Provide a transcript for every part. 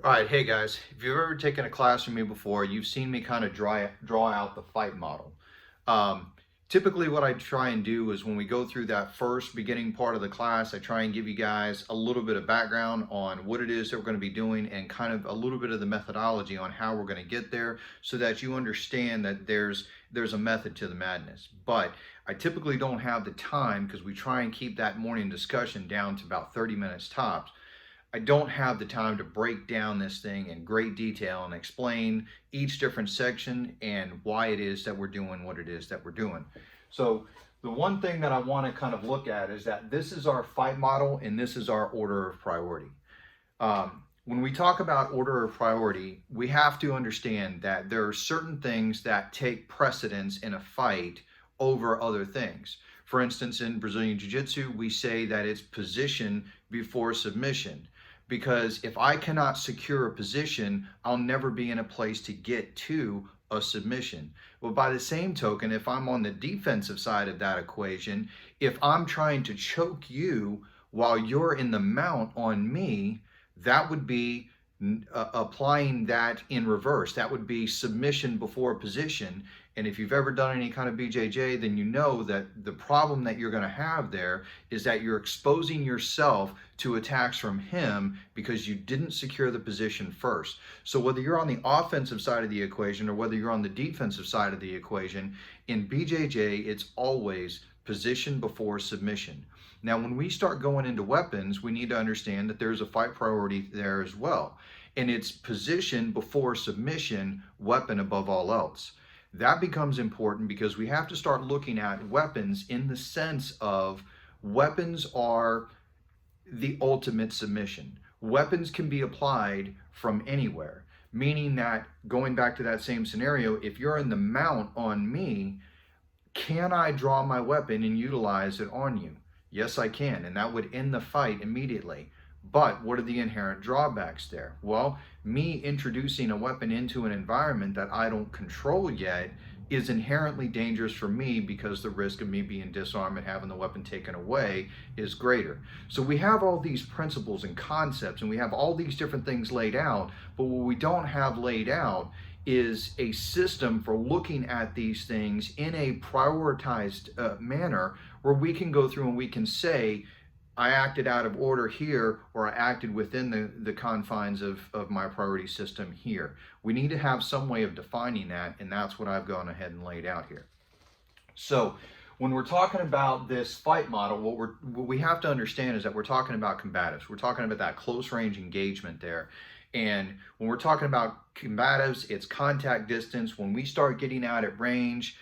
All right, hey guys, if you've ever taken a class from me before, you've seen me kind of draw out the fight model. Um, Typically what I try and do is when we go through that first beginning part of the class, I try and give you guys a little bit of background on what it is that we're going to be doing and kind of a little bit of the methodology on how we're going to get there so that you understand that there's a method to the madness. But I typically don't have the time because we try and keep that morning discussion down to about 30 minutes tops. I don't have the time to break down this thing in great detail and explain each different section and why it is that we're doing what it is that we're doing. So the one thing that I want to kind of look at is that this is our fight model and this is our order of priority. When we talk about order of priority, we have to understand that there are certain things that take precedence in a fight over other things. For instance, in Brazilian Jiu-Jitsu, we say that it's position before submission. Because if I cannot secure a position, I'll never be in a place to get to a submission. Well, by the same token, if I'm on the defensive side of that equation, if I'm trying to choke you while you're in the mount on me, that would be applying that in reverse. That would be submission before position. And if you've ever done any kind of BJJ, then you know that the problem that you're going to have there is that you're exposing yourself to attacks from him because you didn't secure the position first. So whether you're on the offensive side of the equation or whether you're on the defensive side of the equation, in BJJ, it's always position before submission. Now, when we start going into weapons, we need to understand that there's a fight priority there as well. And it's position before submission, weapon above all else. That becomes important because we have to start looking at weapons in the sense of weapons are the ultimate submission. Weapons can be applied from anywhere, meaning that going back to that same scenario, if you're in the mount on me, can I draw my weapon and utilize it on you? Yes, I can, and that would end the fight immediately. But what are the inherent drawbacks there? Well, me introducing a weapon into an environment that I don't control yet is inherently dangerous for me because the risk of me being disarmed and having the weapon taken away is greater. So we have all these principles and concepts and we have all these different things laid out, but what we don't have laid out is a system for looking at these things in a prioritized manner where we can go through and we can say, I acted out of order here, or I acted within the confines of my priority system here. We need to have some way of defining that, and that's what I've gone ahead and laid out here. So when we're talking about this fight model, what we have to understand is that we're talking about combatives. We're talking about that close range engagement there. And when we're talking about combatives, it's contact distance. When we start getting out at range,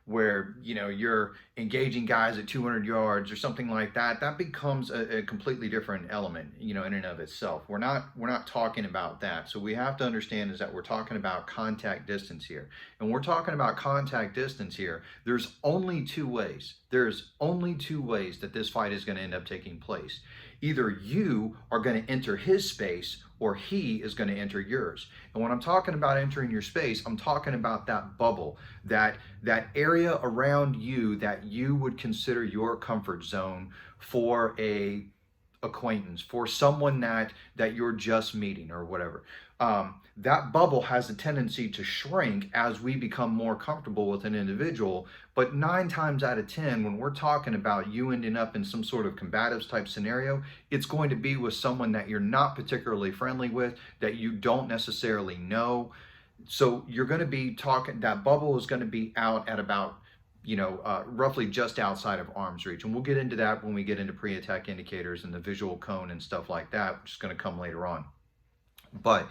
where you're engaging guys at 200 yards or something like that, that becomes a completely different element, in and of itself. We're not talking about that. So we have to understand is that we're talking about contact distance here. And we're talking about contact distance here. There's only two ways. There's only two ways that this fight is going to end up taking place. Either you are going to enter his space or he is going to enter yours. And when I'm talking about entering your space, I'm talking about that bubble, that area around you that you would consider your comfort zone for a acquaintance, for someone that you're just meeting or whatever. That bubble has a tendency to shrink as we become more comfortable with an individual. But 9 times out of 10, when we're talking about you ending up in some sort of combatives type scenario, it's going to be with someone that you're not particularly friendly with, that you don't necessarily know. So you're going to be talking, that bubble is going to be out at about roughly just outside of arm's reach. And we'll get into that when we get into pre-attack indicators and the visual cone and stuff like that, which is going to come later on. But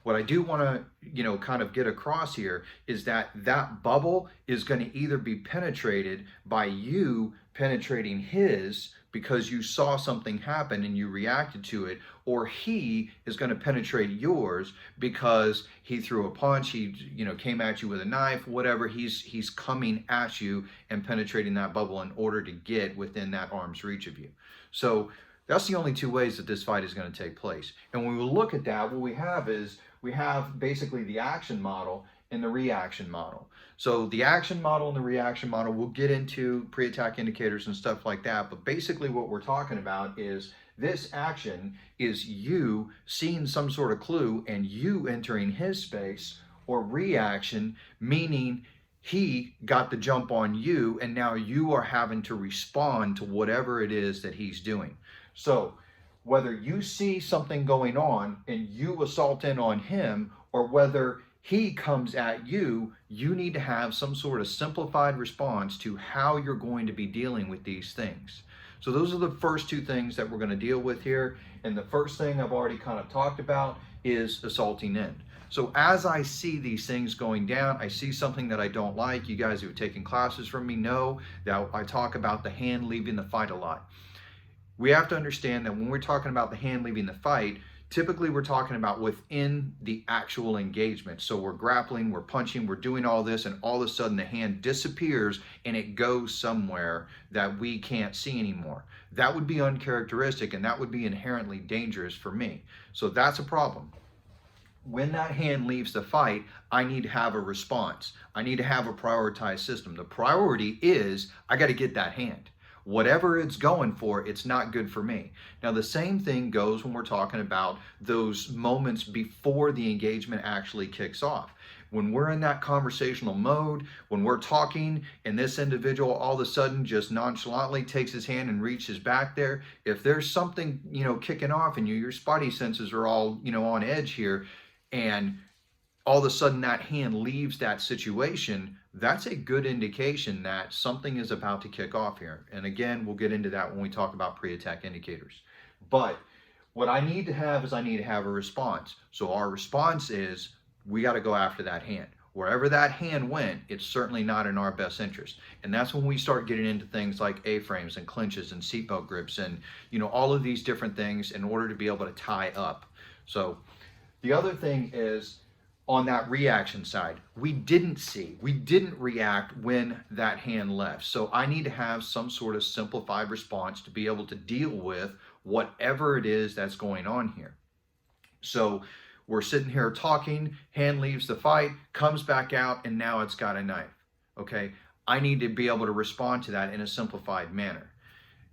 what I do want to, kind of get across here is that that bubble is going to either be penetrated by you penetrating his because you saw something happen and you reacted to it, or he is going to penetrate yours because he threw a punch, he came at you with a knife, whatever, he's coming at you and penetrating that bubble in order to get within that arm's reach of you. So that's the only two ways that this fight is going to take place. And when we look at that, what we have is we have basically the action model, and the reaction model. So the action model and the reaction model, we'll get into pre-attack indicators and stuff like that, but basically what we're talking about is this action is you seeing some sort of clue and you entering his space, or reaction, meaning he got the jump on you and now you are having to respond to whatever it is that he's doing. So whether you see something going on and you assault in on him, or whether he comes at you, you need to have some sort of simplified response to how you're going to be dealing with these things. So those are the first two things that we're going to deal with here. And the first thing I've already kind of talked about is assaulting in. So as I see these things going down, I see something that I don't like. You guys who have taken classes from me know that I talk about the hand leaving the fight a lot. We have to understand that when we're talking about the hand leaving the fight, typically we're talking about within the actual engagement. So we're grappling, we're punching, we're doing all this, and all of a sudden the hand disappears and it goes somewhere that we can't see anymore. That would be uncharacteristic and that would be inherently dangerous for me. So that's a problem. When that hand leaves the fight, I need to have a response. I need to have a prioritized system. The priority is I got to get that hand. Whatever it's going for, it's not good for me. Now, the same thing goes when we're talking about those moments before the engagement actually kicks off. When we're in that conversational mode, when we're talking and this individual all of a sudden just nonchalantly takes his hand and reaches back there, if there's something, kicking off and your spidey senses are all, on edge here, and all of a sudden that hand leaves that situation, that's a good indication that something is about to kick off here. And again, we'll get into that when we talk about pre-attack indicators. But what I need to have is I need to have a response. So our response is we got to go after that hand. Wherever that hand went, it's certainly not in our best interest. And that's when we start getting into things like A-frames and clinches and seatbelt grips and all of these different things in order to be able to tie up. So the other thing is, on that reaction side, we didn't react when that hand left. So I need to have some sort of simplified response to be able to deal with whatever it is that's going on here. So we're sitting here talking, hand leaves the fight, comes back out, and now it's got a knife. Okay, I need to be able to respond to that in a simplified manner.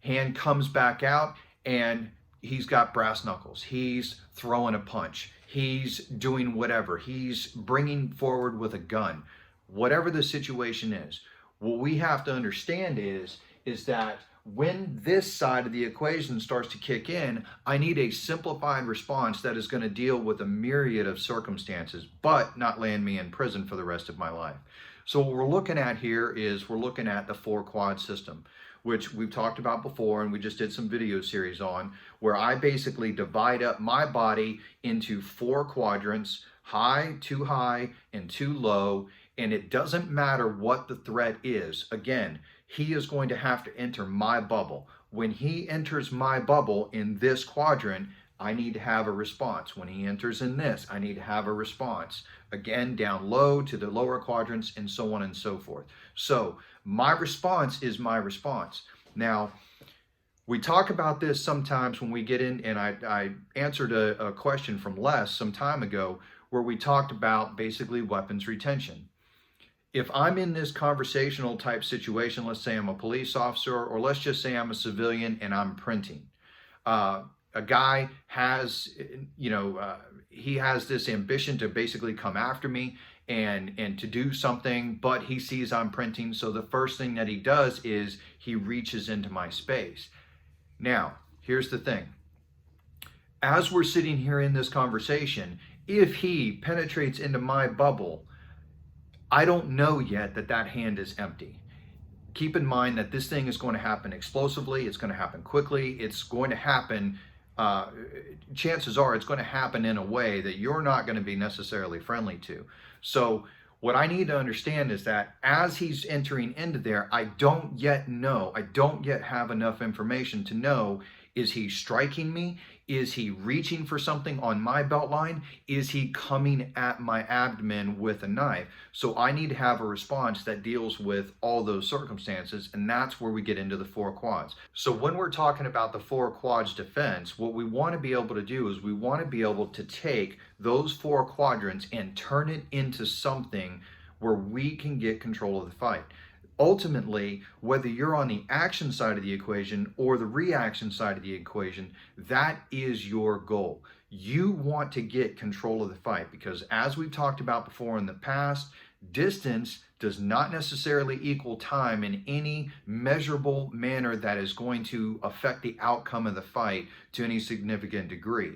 Hand comes back out and he's got brass knuckles. He's throwing a punch. He's doing whatever. He's bringing forward with a gun. Whatever the situation is, what we have to understand is that when this side of the equation starts to kick in, I need a simplified response that is going to deal with a myriad of circumstances, but not land me in prison for the rest of my life. So what we're looking at here is we're looking at the 4-quad system, which we've talked about before, and we just did some video series on, where I basically divide up my body into 4 quadrants, high, too high, and too low, and it doesn't matter what the threat is. Again, he is going to have to enter my bubble. When he enters my bubble in this quadrant, I need to have a response. When he enters in this, I need to have a response. Again, down low to the lower quadrants and so on and so forth. So my response is my response. Now, we talk about this sometimes when we get in, and I answered a question from Les some time ago where we talked about basically weapons retention. If I'm in this conversational type situation, let's say I'm a police officer, or let's just say I'm a civilian and I'm printing. A guy has, he has this ambition to basically come after me and to do something, but he sees I'm printing. So the first thing that he does is he reaches into my space. Now, here's the thing. As we're sitting here in this conversation, if he penetrates into my bubble, I don't know yet that that hand is empty. Keep in mind that this thing is going to happen explosively. It's going to happen quickly. It's going to happen, chances are it's going to happen in a way that you're not going to be necessarily friendly to. So what I need to understand is that as he's entering into there, I don't yet have enough information to know Is he striking me? Is he reaching for something on my belt line? Is he coming at my abdomen with a knife? So I need to have a response that deals with all those circumstances, and that's where we get into the 4 quads. So when we're talking about the 4 quads defense, what we want to be able to do is we want to be able to take those 4 quadrants and turn it into something where we can get control of the fight. Ultimately, whether you're on the action side of the equation or the reaction side of the equation, that is your goal. You want to get control of the fight because, as we've talked about before in the past, distance does not necessarily equal time in any measurable manner that is going to affect the outcome of the fight to any significant degree.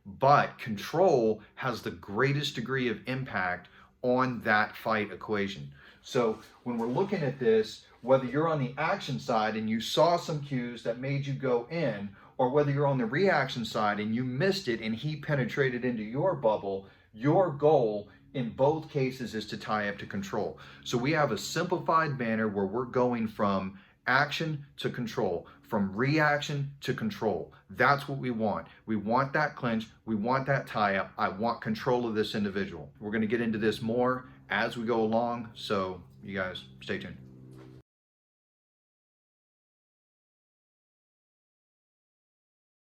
But control has the greatest degree of impact on that fight equation. So when we're looking at this, whether you're on the action side and you saw some cues that made you go in, or whether you're on the reaction side and you missed it and he penetrated into your bubble, your goal in both cases is to tie up to control. So we have a simplified manner where we're going from action to control, from reaction to control. That's what we want. We want that clinch. We want that tie up. I want control of this individual. We're going to get into this more as we go along, so you guys stay tuned.